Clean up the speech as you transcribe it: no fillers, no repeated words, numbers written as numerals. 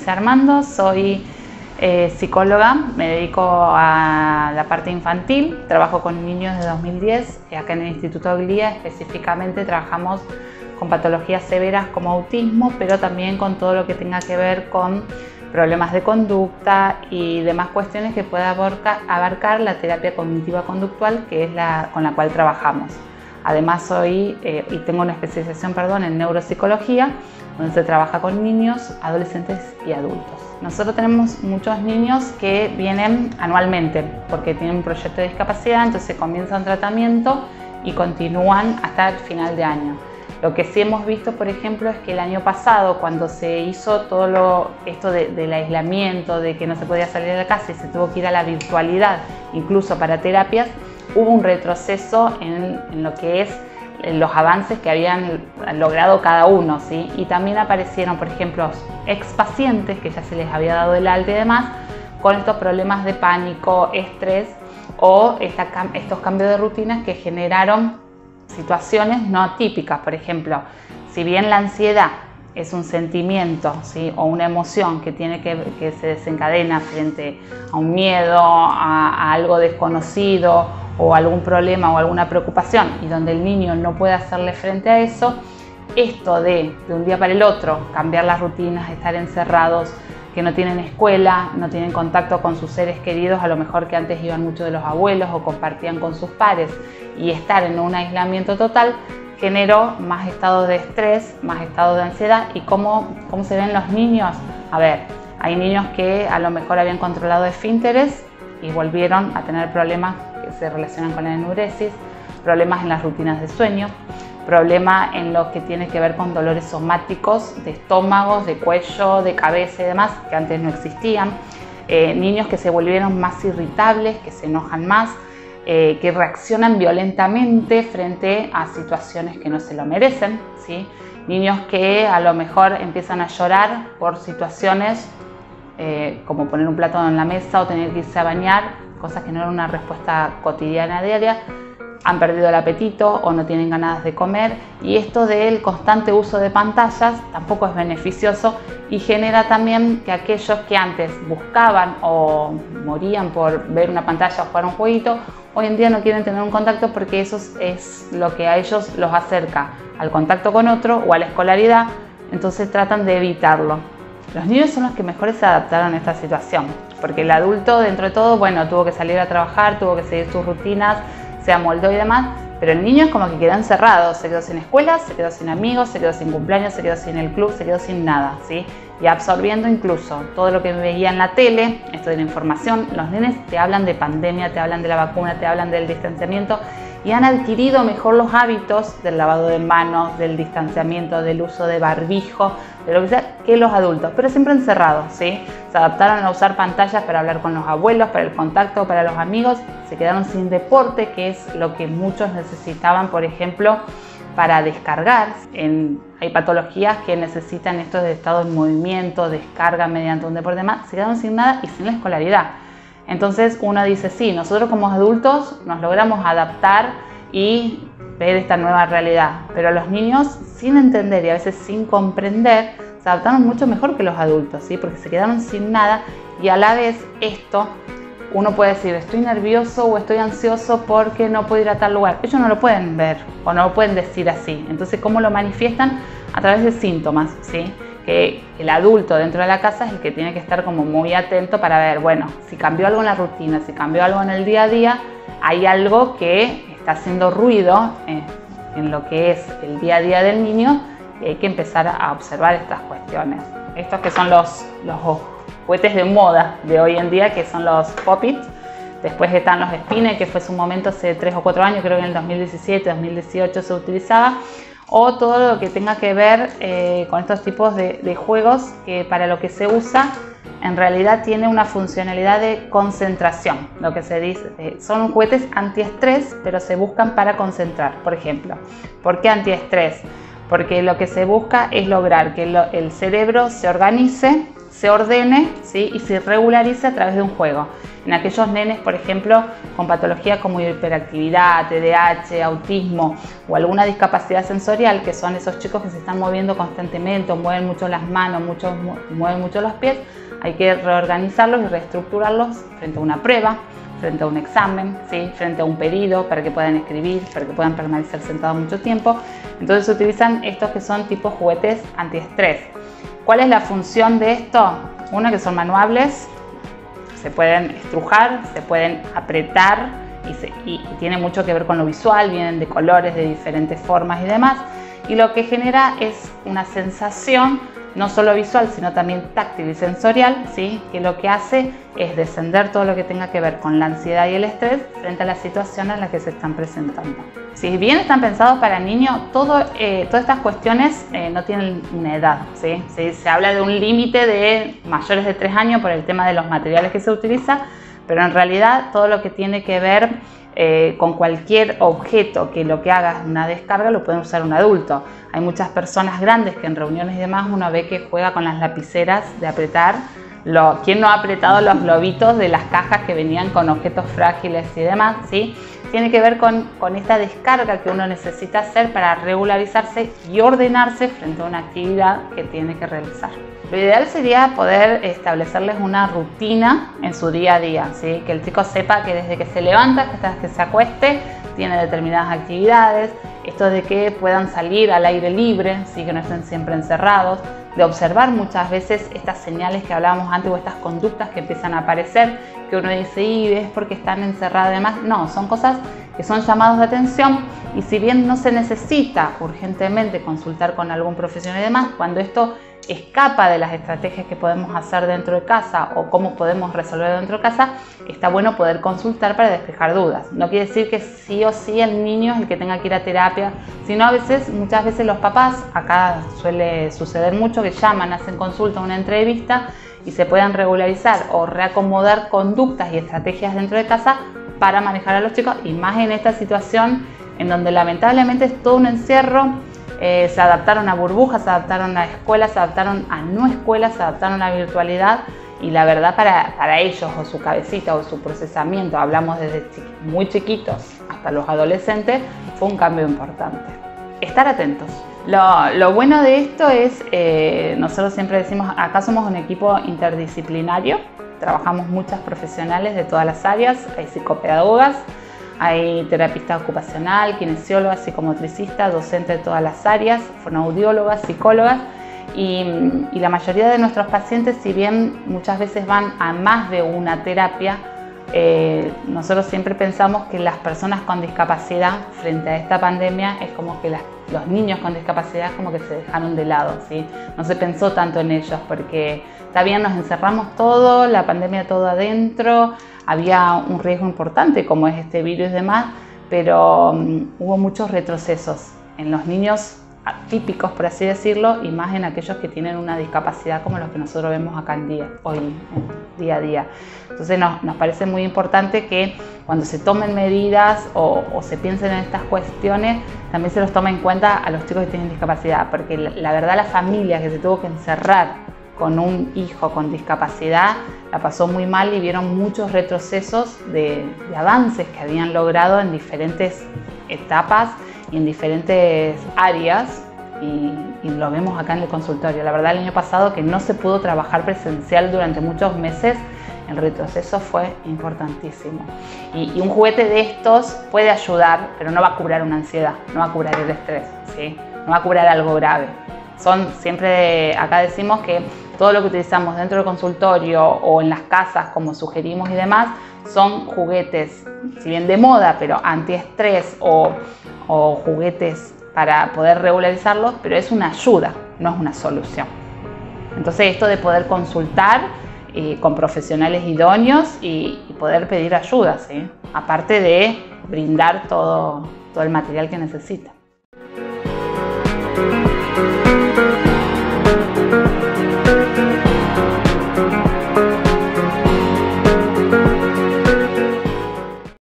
dice Armando, soy psicóloga, me dedico a la parte infantil, trabajo con niños de 2010, acá en el Instituto Glía específicamente trabajamos con patologías severas como autismo, pero también con todo lo que tenga que ver con problemas de conducta y demás cuestiones que pueda abarcar la terapia cognitiva conductual, que es con la cual trabajamos. Además y tengo una especialización en neuropsicología, donde se trabaja con niños, adolescentes y adultos. Nosotros tenemos muchos niños que vienen anualmente porque tienen un proyecto de discapacidad, entonces comienza un tratamiento y continúan hasta el final de año. Lo que sí hemos visto, por ejemplo, es que el año pasado, cuando se hizo todo esto del aislamiento, de que no se podía salir de la casa y se tuvo que ir a la virtualidad, incluso para terapias, hubo un retroceso en lo que es los avances que habían logrado cada uno, ¿sí? Y también aparecieron, por ejemplo, expacientes que ya se les había dado el alta y demás, con estos problemas de pánico, estrés o estos cambios de rutinas que generaron situaciones no atípicas. Por ejemplo, si bien la ansiedad es un sentimiento, ¿sí? O una emoción que se desencadena frente a un miedo, a algo desconocido o algún problema o alguna preocupación, y donde el niño no puede hacerle frente a eso, esto de un día para el otro cambiar las rutinas, estar encerrados, que no tienen escuela, no tienen contacto con sus seres queridos, a lo mejor que antes iban mucho de los abuelos o compartían con sus pares, y estar en un aislamiento total generó más estados de estrés, más estados de ansiedad. ¿Y cómo se ven los niños? A ver, hay niños que a lo mejor habían controlado esfínteres y volvieron a tener problemas que se relacionan con la enuresis, problemas en las rutinas de sueño, problemas en lo que tiene que ver con dolores somáticos de estómago, de cuello, de cabeza y demás, que antes no existían, niños que se volvieron más irritables, que se enojan más, que reaccionan violentamente frente a situaciones que no se lo merecen, ¿sí? Niños que a lo mejor empiezan a llorar por situaciones como poner un plato en la mesa o tener que irse a bañar, cosas que no eran una respuesta cotidiana diaria, han perdido el apetito o no tienen ganas de comer, y esto del constante uso de pantallas tampoco es beneficioso y genera también que aquellos que antes buscaban o morían por ver una pantalla o jugar un jueguito, hoy en día no quieren tener un contacto porque eso es lo que a ellos los acerca al contacto con otro o a la escolaridad, entonces tratan de evitarlo. Los niños son los que mejor se adaptaron a esta situación, porque el adulto, dentro de todo, bueno, tuvo que salir a trabajar, tuvo que seguir sus rutinas, se amoldó y demás, pero el niño es como que quedó encerrado, se quedó sin escuela, se quedó sin amigos, se quedó sin cumpleaños, se quedó sin el club, se quedó sin nada, ¿sí? Y absorbiendo incluso todo lo que veía en la tele, esto de la información. Los nenes te hablan de pandemia, te hablan de la vacuna, te hablan del distanciamiento, y han adquirido mejor los hábitos del lavado de manos, del distanciamiento, del uso de barbijo, de lo que sea, que los adultos, pero siempre encerrados, ¿sí? Se adaptaron a usar pantallas para hablar con los abuelos, para el contacto, para los amigos, se quedaron sin deporte, que es lo que muchos necesitaban, por ejemplo, para descargar. Hay patologías que necesitan esto de estado en movimiento, descarga mediante un deporte más, se quedaron sin nada y sin la escolaridad. Entonces uno dice, sí, nosotros como adultos nos logramos adaptar y ver esta nueva realidad, pero los niños, sin entender y a veces sin comprender, se adaptaron mucho mejor que los adultos, ¿sí? Porque se quedaron sin nada, y a la vez esto, uno puede decir, estoy nervioso o estoy ansioso porque no puedo ir a tal lugar. Ellos no lo pueden ver o no lo pueden decir así. Entonces, ¿cómo lo manifiestan? A través de síntomas, ¿sí? Que el adulto dentro de la casa es el que tiene que estar como muy atento para ver, bueno, si cambió algo en la rutina, si cambió algo en el día a día, hay algo que está haciendo ruido en lo que es el día a día del niño, y hay que empezar a observar estas cuestiones. Estos que son los juguetes de moda de hoy en día, que son los Pop-It. Después están los Spinner, que fue su momento hace 3 o 4 años, creo que en el 2017, 2018 se utilizaba. O todo lo que tenga que ver con estos tipos de juegos, que para lo que se usa en realidad tiene una funcionalidad de concentración. Lo que se dice, son juguetes antiestrés, pero se buscan para concentrar, por ejemplo. ¿Por qué antiestrés? Porque lo que se busca es lograr que el cerebro se organice, se ordene, ¿sí? Y se regularice a través de un juego. En aquellos nenes, por ejemplo, con patologías como hiperactividad, TDAH, autismo o alguna discapacidad sensorial, que son esos chicos que se están moviendo constantemente, o mueven mucho las manos, mueven mucho los pies, hay que reorganizarlos y reestructurarlos frente a una prueba, frente a un examen, ¿sí? Frente a un pedido, para que puedan escribir, para que puedan permanecer sentados mucho tiempo. Entonces se utilizan estos que son tipo juguetes antiestrés. ¿Cuál es la función de esto? Una, que son manuables, se pueden estrujar, se pueden apretar y tiene mucho que ver con lo visual, vienen de colores, de diferentes formas y demás. Y lo que genera es una sensación no solo visual, sino también táctil y sensorial, ¿sí? Que lo que hace es descender todo lo que tenga que ver con la ansiedad y el estrés frente a la situación en la que se están presentando. Si bien están pensados para niños, todas estas cuestiones no tienen una edad, ¿sí? Se habla de un límite de mayores de 3 años por el tema de los materiales que se utiliza, pero en realidad todo lo que tiene que ver con cualquier objeto que lo que haga es una descarga, lo puede usar un adulto. Hay muchas personas grandes que en reuniones y demás uno ve que juega con las lapiceras de apretar. ¿Quién no ha apretado los globitos de las cajas que venían con objetos frágiles y demás? ¿Sí? Tiene que ver con esta descarga que uno necesita hacer para regularizarse y ordenarse frente a una actividad que tiene que realizar. Lo ideal sería poder establecerles una rutina en su día a día, ¿sí? Que el chico sepa que desde que se levanta hasta que se acueste tiene determinadas actividades, esto de que puedan salir al aire libre, ¿sí? Que no estén siempre encerrados, de observar muchas veces estas señales que hablábamos antes o estas conductas que empiezan a aparecer, que uno dice, y es porque están encerrados y demás. No, son cosas que son llamados de atención, y si bien no se necesita urgentemente consultar con algún profesional y demás, cuando esto escapa de las estrategias que podemos hacer dentro de casa o cómo podemos resolver dentro de casa, está bueno poder consultar para despejar dudas. No quiere decir que sí o sí el niño es el que tenga que ir a terapia, sino muchas veces los papás, acá suele suceder mucho, que llaman, hacen consulta, una entrevista, y se puedan regularizar o reacomodar conductas y estrategias dentro de casa para manejar a los chicos, y más en esta situación en donde lamentablemente es todo un encierro. Se adaptaron a burbujas, se adaptaron a escuelas, se adaptaron a no escuelas, se adaptaron a la virtualidad, y la verdad para ellos o su cabecita o su procesamiento, hablamos desde muy chiquitos hasta los adolescentes, fue un cambio importante. Estar atentos. Lo bueno de esto es, nosotros siempre decimos, acá somos un equipo interdisciplinario, trabajamos muchas profesionales de todas las áreas, hay psicopedagogas, hay terapista ocupacional, kinesiólogas, psicomotricistas, docentes de todas las áreas, fonoaudiólogas, psicólogas, y la mayoría de nuestros pacientes, si bien muchas veces van a más de una terapia, nosotros siempre pensamos que las personas con discapacidad frente a esta pandemia es como que los niños con discapacidad como que se dejaron de lado, ¿sí? No se pensó tanto en ellos porque está bien, nos encerramos todo, la pandemia todo adentro, había un riesgo importante como es este virus y demás, pero hubo muchos retrocesos en los niños atípicos, por así decirlo, y más en aquellos que tienen una discapacidad como los que nosotros vemos acá hoy, día a día. Entonces nos parece muy importante que cuando se tomen medidas o se piensen en estas cuestiones, también se los tome en cuenta a los chicos que tienen discapacidad, porque la verdad la familia que se tuvo que encerrar con un hijo con discapacidad la pasó muy mal y vieron muchos retrocesos de avances que habían logrado en diferentes etapas y en diferentes áreas, y lo vemos acá en el consultorio. La verdad, el año pasado que no se pudo trabajar presencial durante muchos meses, el retroceso fue importantísimo. Y un juguete de estos puede ayudar, pero no va a curar una ansiedad, no va a curar el estrés, ¿sí? No va a curar algo grave. Acá decimos que todo lo que utilizamos dentro del consultorio o en las casas, como sugerimos y demás, son juguetes, si bien de moda, pero antiestrés o juguetes para poder regularizarlos, pero es una ayuda, no es una solución. Entonces esto de poder consultar con profesionales idóneos y poder pedir ayuda, ¿sí? Aparte de brindar todo el material que necesita.